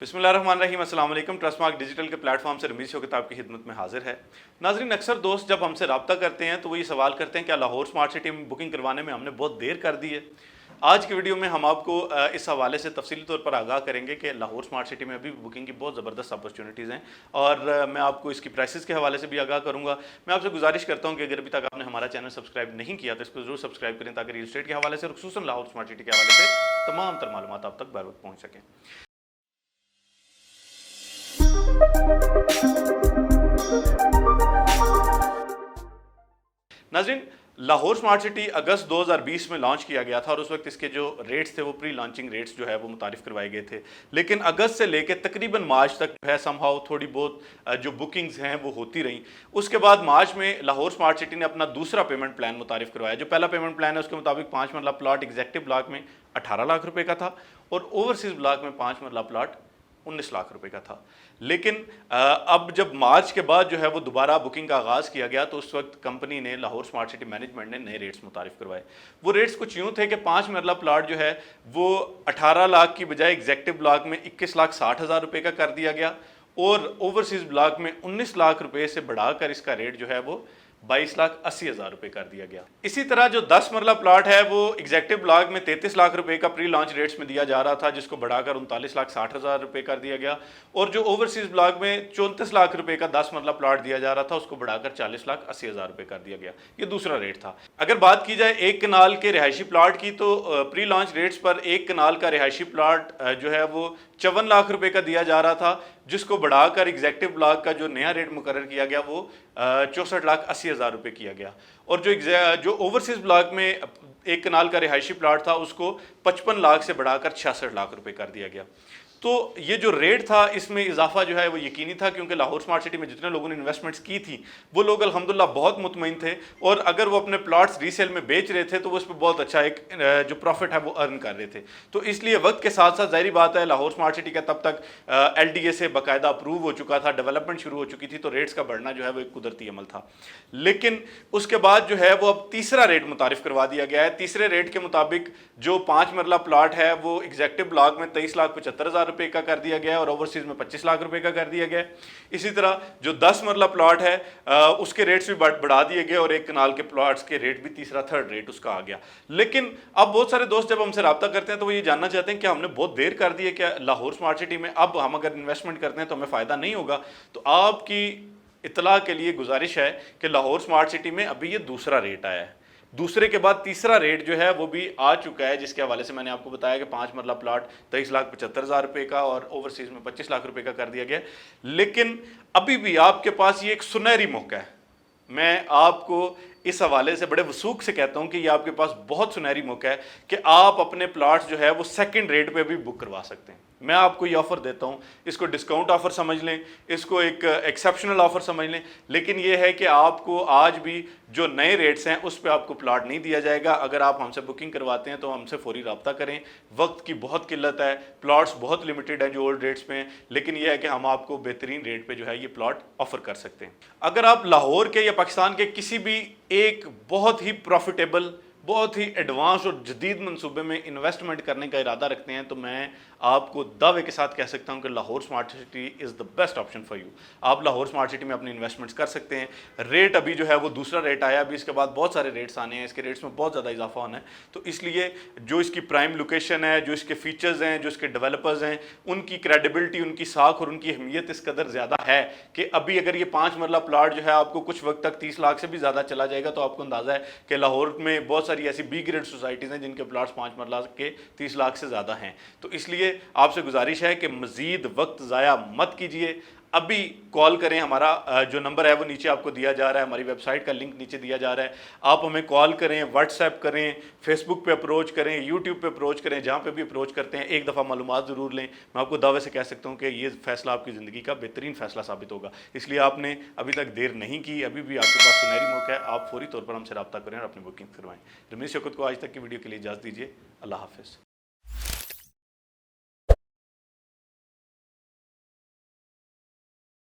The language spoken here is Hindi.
बिस्मिल्लाहिर्रहमानिर्रहीम, अस्सलाम वालेकुम। ट्रस्टमार्क डिजिटल के प्लेटफॉर्म से रमीज़ शौकत आपकी खिदमत में हाजिर है। नाज़रीन, अक्सर दोस्त जब हमसे रब्ता करते हैं तो वो ये सवाल करते हैं कि लाहौर स्मार्ट सिटी में बुकिंग करवाने में हमने बहुत देर कर दी है। आज की वीडियो में हम आपको इस हवाले से तफसीली तौर पर आगाह करेंगे कि लाहौर स्मार्ट सिटी में अभी बुकिंग की बहुत ज़बरदस्त अपॉर्चुनिटीज़ हैं और मैं आपको इसकी प्राइसेस के हवाले से भी आगाह करूँगा। मैं आपसे गुजारिश करता हूँ कि अगर अभी तक आपने हमारा चैनल सब्सक्राइब नहीं किया तो इसको ज़रूर सब्सक्राइब करें ताकि रियल एस्टेट के हवाले से और खुसूसन लाहौर स्मार्ट सिटी के हवाले से तमाम तर मालूमात आप तक बर वक्त पहुँच सकें। नाज़रीन, लाहौर स्मार्ट सिटी अगस्त 2020 में लॉन्च किया गया था और उस वक्त इसके जो रेट्स थे वो प्री लॉन्चिंग रेट्स जो है वो मुतारिफ करवाए गए थे। लेकिन अगस्त से लेकर तकरीबन मार्च तक जो है समहाउ थोड़ी बहुत जो बुकिंग्स हैं वो होती रहीं। उसके बाद मार्च में लाहौर स्मार्ट सिटी ने अपना दूसरा पेमेंट प्लान मुतारिफ करवाया। जो पहला पेमेंट प्लान है उसके मुताबिक 5 मरला प्लाट एग्जेक्टिव ब्लॉक में 18 लाख रुपए का था और ओवरसीज ब्लॉक में 5 मरला प्लाट 19 लाख रुपए का था। लेकिन अब जब मार्च के बाद जो है वो दोबारा बुकिंग का आगाज़ किया गया तो उस वक्त कंपनी ने लाहौर स्मार्ट सिटी मैनेजमेंट ने नए रेट्स मुतारिफ करवाए। वो रेट्स कुछ यूँ थे कि 5 मरला प्लाट जो है वो 18 लाख की बजाय एग्जेक्टिव ब्लॉक में 21,60,000 रुपये का कर दिया गया और ओवरसीज ब्लॉक में 19 लाख रुपये से बढ़ाकर इसका रेट जो है वो 22,80,000 रुपये कर दिया गया। इसी तरह जो 10 मरला प्लाट है वो एग्जेक्टिव ब्लॉक में 33 लाख रुपए का प्री लॉन्च रेट्स में दिया जा रहा था, जिसको बढ़ाकर 39,60,000 रुपये कर दिया गया और जो ओवरसीज ब्लॉक में 34 लाख रुपए का 10 मरला प्लाट दिया जा रहा था उसको बढ़ाकर 40,80,000 रुपये कर दिया गया। ये दूसरा रेट था। अगर बात की जाए एक कनाल के रिहायशी प्लाट की तो प्री लॉन्च रेट्स पर एक कनाल का रिहायशी प्लाट जो है वो 54 लाख रुपए का दिया जा रहा था, जिसको बढ़ाकर एग्जेक्टिव ब्लॉक का जो नया रेट मुकर्रर किया गया वो 64,80,000 रुपये किया गया और जो ओवरसीज ब्लॉक में एक कनाल का रिहायशी प्लाट था उसको 55 लाख से बढ़ाकर 66 लाख रुपए कर दिया गया। तो ये जो रेट था इसमें इजाफा जो है वो यकीनी था क्योंकि लाहौर स्मार्ट सिटी में जितने लोगों ने इन्वेस्टमेंट्स की थी वो लोग अल्हम्दुलिल्लाह बहुत मुतमईन थे और अगर वो अपने प्लॉट्स रीसेल में बेच रहे थे तो वो उस पर बहुत अच्छा एक जो प्रॉफिट है वो अर्न कर रहे थे। तो इसलिए वक्त के साथ साथ ज़ाहिर बात है लाहौर स्मार्ट सिटी का तब तक LDA से बाकायदा अप्रूव हो चुका था, डेवलपमेंट शुरू हो चुकी थी, तो रेट्स का बढ़ना जो है वो एक कुदरती अमल था। लेकिन उसके बाद जो है वो अब तीसरा रेट मुतारिफ करवा दिया गया है। तीसरे रेट के मुताबिक जो 5 मरला प्लाट है वो एग्जेक्टिव ब्लॉक में 23,75,000 रुपये का कर दिया गया और ओवरसीज में 25 लाख रुपए का कर दिया गया। इसी तरह जो 10 मरला प्लॉट है उसके रेट्स भी बढ़ा दिए गए और एक कनाल के प्लॉट्स के रेट भी तीसरा थर्ड रेट उसका आ गया। लेकिन अब बहुत सारे दोस्त जब हमसे रब्ता करते हैं तो वो ये जानना चाहते हैं कि हमने बहुत देर कर दी है क्या लाहौर स्मार्ट सिटी में, अब हम अगर इन्वेस्टमेंट करते हैं तो हमें फ़ायदा नहीं होगा। तो आपकी इतला के लिए गुजारिश है कि लाहौर स्मार्ट सिटी में अभी ये दूसरा रेट आया है। दूसरे के बाद तीसरा रेट जो है वो भी आ चुका है, जिसके हवाले से मैंने आपको बताया कि 5 मरला प्लाट 23,75,000 रुपये का और ओवरसीज में 25 लाख रुपए का कर दिया गया। लेकिन अभी भी आपके पास ये एक सुनहरी मौका है। मैं आपको इस हवाले से बड़े वसूख से कहता हूँ कि ये आपके पास बहुत सुनहरी मौका है कि आप अपने प्लाट्स जो है वो सेकंड रेट पे भी बुक करवा सकते हैं। मैं आपको ये ऑफ़र देता हूँ, इसको डिस्काउंट ऑफ़र समझ लें, इसको एक एक्सेप्शनल ऑफ़र समझ लें, लेकिन ये है कि आपको आज भी जो नए रेट्स हैं उस पर आपको प्लाट नहीं दिया जाएगा। अगर आप हमसे बुकिंग करवाते हैं तो हमसे फौरी रब्ता करें। वक्त की बहुत किल्लत है, प्लाट्स बहुत लिमिटेड हैं जो ओल्ड रेट्स में हैं, लेकिन यह है कि हम आपको बेहतरीन रेट पे जो है ये प्लाट ऑफ़र कर सकते हैं। अगर आप लाहौर के या पाकिस्तान के किसी भी एक बहुत ही प्रॉफिटेबल, बहुत ही एडवांस और जदीद मनसूबे में इन्वेस्टमेंट करने का इरादा रखते हैं तो मैं आपको दावे के साथ कह सकता हूं कि Lahore smart city is the best option for you. आप लाहौर स्मार्ट सिटी में अपनी इन्वेस्टमेंट्स कर सकते हैं। रेट अभी जो है वो दूसरा रेट आया, अभी इसके बाद बहुत सारे रेट्स आने हैं, इसके रेट्स में बहुत ज़्यादा इजाफा होना है। तो इसलिए जो इसकी प्राइम लोकेशन है, जो इसके फीचर्स हैं, जो इसके डेवलपर्स हैं, उनकी क्रेडिबिलिटी, उनकी साख और उनकी अहमियत इस कदर ज़्यादा है कि अभी अगर ये 5 मरला प्लाट जो है आपको कुछ वक्त तक 30 लाख से भी ज़्यादा चला जाएगा तो आपको अंदाज़ा है कि लाहौर में बहुत सारी ऐसी बी ग्रेड सोसाइटीज़ हैं जिनके प्लाट्स 5 मरला के 30 लाख से ज़्यादा हैं। तो इसलिए आपसे गुजारिश है कि मज़ीद वक्त ज़ाया मत कीजिए, अभी कॉल करें। हमारा जो नंबर है वो नीचे आपको दिया जा रहा है, हमारी वेबसाइट का लिंक नीचे दिया जा रहा है। आप हमें कॉल करें, व्हाट्सएप करें, फेसबुक पे अप्रोच करें, यूट्यूब पे अप्रोच करें, जहाँ पे भी अप्रोच करते हैं एक दफ़ा मालूमात ज़रूर लें। मैं आपको दावे से कह सकता हूँ कि ये फ़ैसला आपकी ज़िंदगी का बेहतरीन फ़ैसला साबित होगा। इसलिए आपने अभी तक देर नहीं की, अभी भी आपके पास सुनहरी मौका है। आप फौरी तौर पर हमसे रब्ता करें और अपनी बुकिंग करवाएँ। रमीज़ शौकत को आज तक की वीडियो के लिए इजाज़त दीजिए। अल्लाह हाफ़िज़।